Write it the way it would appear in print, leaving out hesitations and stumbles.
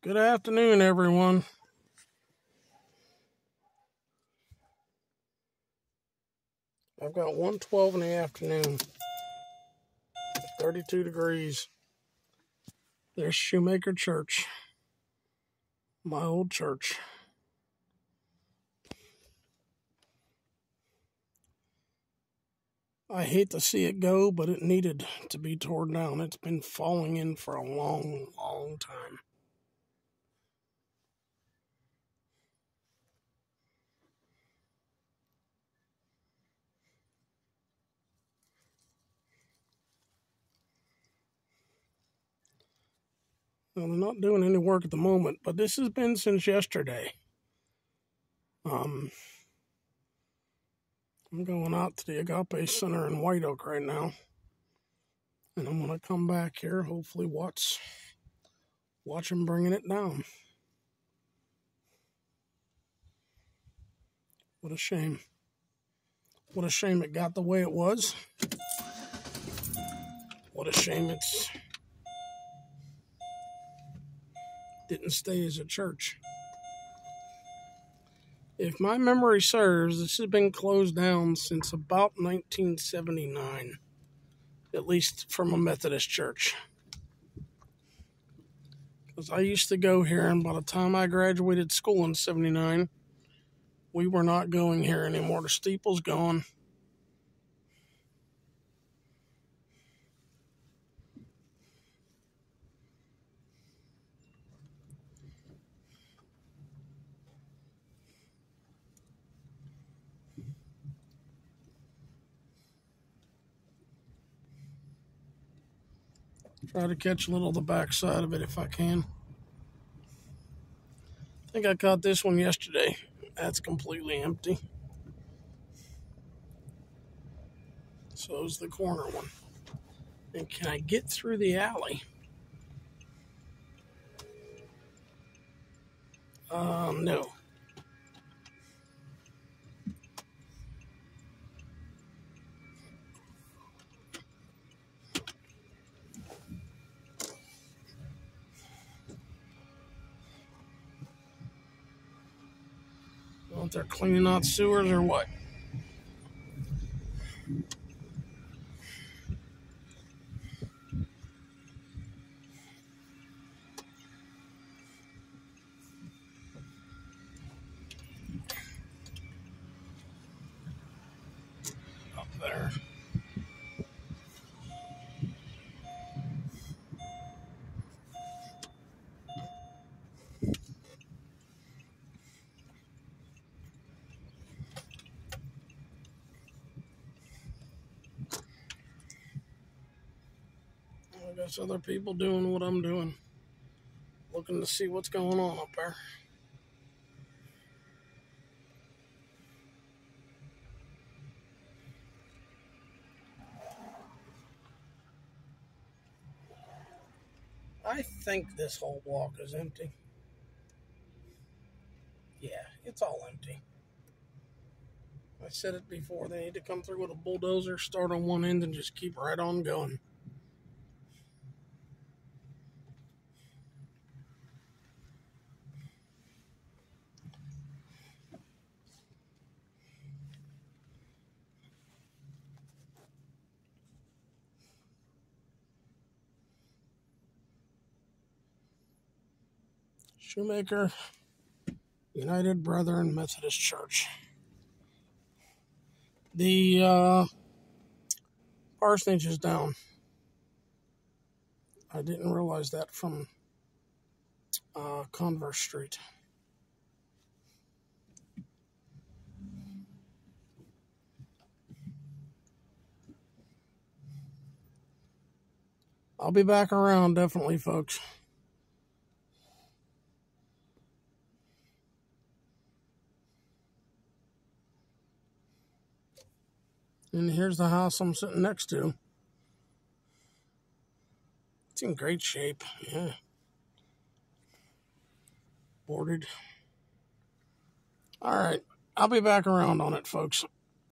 Good afternoon, everyone. I've got 1:12 in the afternoon, 32 degrees. There's Shoemaker Church, my old church. I hate to see it go, but it needed to be torn down. It's been falling in for a long, long time. Well, they're not doing any work at the moment, but this has been since yesterday. I'm going out to the Agape Center in White Oak right now, and I'm going to come back here, hopefully watch them bringing it down. What a shame. What a shame it got the way it was. What a shame it's didn't stay as a church. If my memory serves, this has been closed down since about 1979, at least from a Methodist church. Because I used to go here, and by the time I graduated school in 79, we were not going here anymore. The steeple's gone. Try to catch a little of the backside of it if I can. I think I caught this one yesterday. That's completely empty. So is the corner one. And can I get through the alley? No. Well, if they're cleaning out sewers or what? Up there. I guess other people doing what I'm doing. Looking to see what's going on up there. I think this whole block is empty. Yeah, it's all empty. I said it before, they need to come through with a bulldozer, start on one end, and just keep right on going. Shoemaker, United Brethren Methodist Church. The parsonage is down. I didn't realize that from Converse Street. I'll be back around, definitely, folks. And here's the house I'm sitting next to. It's in great shape, yeah. Boarded. All right, I'll be back around on it, folks.